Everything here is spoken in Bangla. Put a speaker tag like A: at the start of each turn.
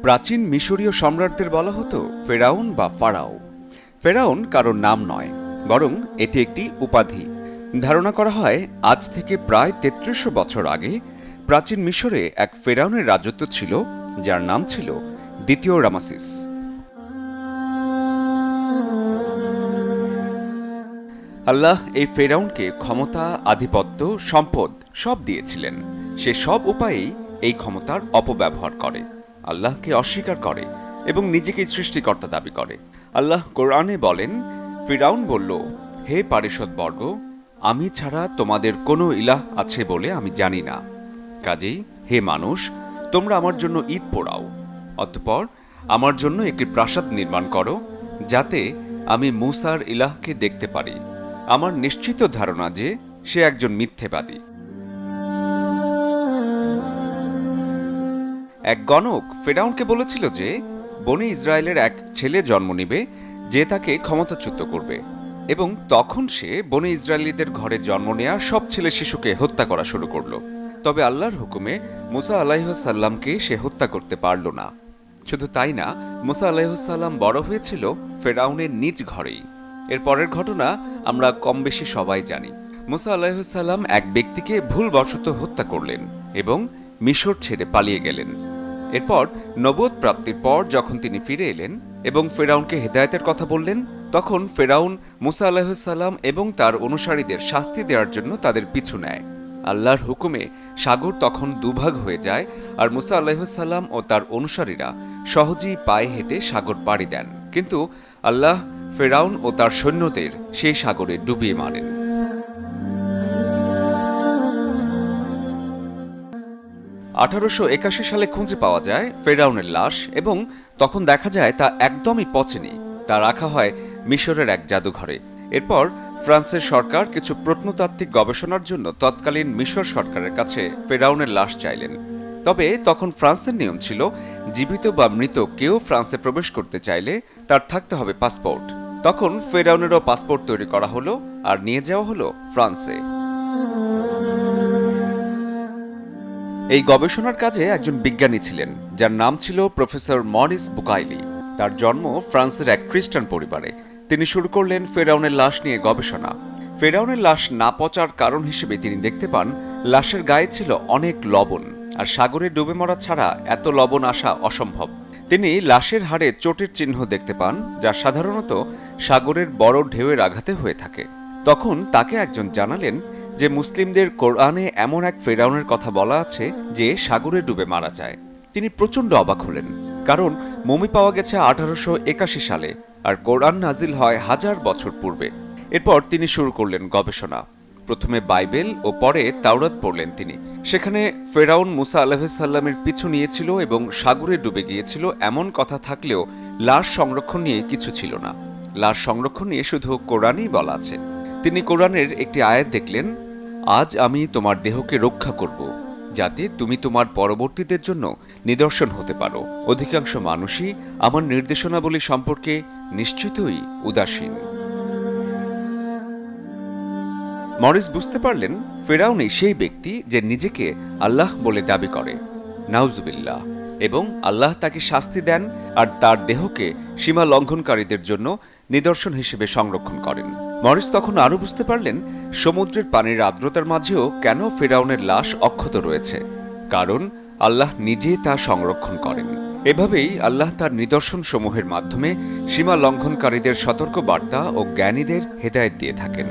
A: প্রাচীন মিশরীয় সম্রাটদের বলা হতো ফেরাউন বা ফারাও। ফেরাউন কারোর নাম নয়, বরং এটি একটি উপাধি। ধারণা করা হয় আজ থেকে প্রায় ৩৩০০ বছর আগে প্রাচীন মিশরে এক ফেরাউনের রাজত্ব ছিল, যার নাম ছিল দ্বিতীয় রামাসিস। আল্লাহ এই ফেরাউনকে ক্ষমতা, আধিপত্য, সম্পদ সব দিয়েছিলেন। সে সব উপায়েই এই ক্ষমতার অপব্যবহার করে, আল্লাহকে অস্বীকার করে এবং নিজেকে সৃষ্টিকর্তা দাবি করে। আল্লাহ কোরআনে বলেন, ফিরাউন বলল, হে পারিষদবর্গ, আমি ছাড়া তোমাদের কোনো ইলাহ আছে বলে আমি জানি না। কাজেই হে মানুষ, তোমরা আমার জন্য ঈদ পোড়াও, অতঃপর আমার জন্য একটি প্রাসাদ নির্মাণ করো, যাতে আমি মূসার ইলাহকে দেখতে পারি। আমার নিশ্চিত ধারণা যে সে একজন মিথ্যেবাদী। এক গণক ফেরাউনকে বলেছিল যে বনে ইসরায়েলের এক ছেলে জন্ম নেবে, যে তাকে ক্ষমতাচ্যুত করবে, এবং তখন সে বনে ইসরায়েলীদের ঘরে জন্ম নেয়া সব ছেলে শিশুকে হত্যা করা শুরু করল। তবে আল্লাহর হুকুমে মুসা আলাইহিসসালামকে সে হত্যা করতে পারল না। শুধু তাই না, মুসা আলাইহিসসালাম বড় হয়েছিল ফেরাউনের নিজ ঘরেই। এর পরের ঘটনা আমরা কম বেশি সবাই জানি। মুসা আলাইহিসসালাম এক ব্যক্তিকে ভুলবশত হত্যা করলেন এবং মিশর ছেড়ে পালিয়ে গেলেন। এরপর নবুয়ত প্রাপ্তির পর যখন তিনি ফিরে এলেন এবং ফেরাউনকে হেদায়েতের কথা বললেন, তখন ফেরাউন মুসা আলাইহিসসালাম এবং তার অনুসারীদের শাস্তি দেওয়ার জন্য তাদের পিছু নেয়। আল্লাহর হুকুমে সাগর তখন দুভাগ হয়ে যায়, আর মুসা আলাইহিসসালাম ও তার অনুসারীরা সহজেই পায়ে হেঁটে সাগর পাড়ি দেন। কিন্তু আল্লাহ ফেরাউন ও তার সৈন্যদের সেই সাগরে ডুবিয়ে মারেন। (1881 সালে খুঁজে পাওয়া যায় ফেরাউনের লাশ, এবং তখন দেখা যায় তা একদমই পচেনি। তা রাখা হয় মিশরের এক জাদুঘরে। এরপর ফ্রান্সের সরকার কিছু প্রত্নতাত্ত্বিক গবেষণার জন্য তৎকালীন মিশর সরকারের কাছে ফেরাউনের লাশ চাইলেন। তবে তখন ফ্রান্সের নিয়ম ছিল, জীবিত বা মৃত কেউ ফ্রান্সে প্রবেশ করতে চাইলে তার থাকতে হবে পাসপোর্ট। তখন ফেরাউনেরও পাসপোর্ট তৈরি করা হলো আর নিয়ে যাওয়া হলো ফ্রান্সে। এই গবেষণার কাজে একজন বিজ্ঞানী ছিলেন, যার নাম ছিল প্রফেসর মরিস বুকাইলি। তার জন্ম ফ্রান্সের এক খ্রিস্টান পরিবারে। তিনি শুরু করলেন ফেরাউনের লাশ নিয়ে গবেষণা। ফেরাউনের লাশ না পচার কারণ হিসেবে তিনি দেখতে পান লাশের গায়ে ছিল অনেক লবণ, আর সাগরে ডুবে মরা ছাড়া এত লবণ আসা অসম্ভব। তিনি লাশের হাড়ে চোটের চিহ্ন দেখতে পান, যা সাধারণত সাগরের বড় ঢেউয়ের আঘাতে হয়ে থাকে। তখন তাকে একজন জানালেন যে মুসলিমদের কোরআনে এমন এক ফেরাউনের কথা বলা আছে যে সাগরে ডুবে মারা যায়। তিনি প্রচণ্ড অবাক হলেন, কারণ মমি পাওয়া গেছে 1881 সালে, আর কোরআন নাজিল হয় 1000 বছর পূর্বে। এরপর তিনি শুরু করলেন গবেষণা। প্রথমে বাইবেল ও পরে তাওরাত পড়লেন তিনি। সেখানে ফেরাউন মুসা আলাইহিসসালামের পিছু নিয়েছিল এবং সাগরে ডুবে গিয়েছিল এমন কথা থাকলেও লাশ সংরক্ষণ নিয়ে কিছু ছিল না। লাশ সংরক্ষণ নিয়ে শুধু কোরআনেই বলা আছে। তিনি কোরআনের একটি আয়াত দেখলেন, আজ আমি তোমার দেহকে রক্ষা করব, যাতে তুমি তোমার পরবর্তীদের জন্য নিদর্শন হতে পারো। অধিকাংশ মানুষই আমার নির্দেশনাবলী সম্পর্কে নিশ্চিতই উদাসীন। মরিস বুঝতে পারলেন ফেরাউনই সেই ব্যক্তি যে নিজেকে আল্লাহ বলে দাবি করে, নাউজুবিল্লাহ, এবং আল্লাহ তাকে শাস্তি দেন আর তার দেহকে সীমা লঙ্ঘনকারীদের জন্য নিদর্শন হিসেবে সংরক্ষণ করেন। মরিস তখন আরও বুঝতে পারলেন সমুদ্রের পানির আর্দ্রতার মাঝেও কেন ফেরাউনের লাশ অক্ষত রয়েছে, কারণ আল্লাহ নিজে তা সংরক্ষণ করেন। এভাবেই আল্লাহ তার নিদর্শন সমূহের মাধ্যমে সীমা লঙ্ঘনকারীদের সতর্ক বার্তা ও জ্ঞানীদের হেদায়েত দিয়ে থাকেন।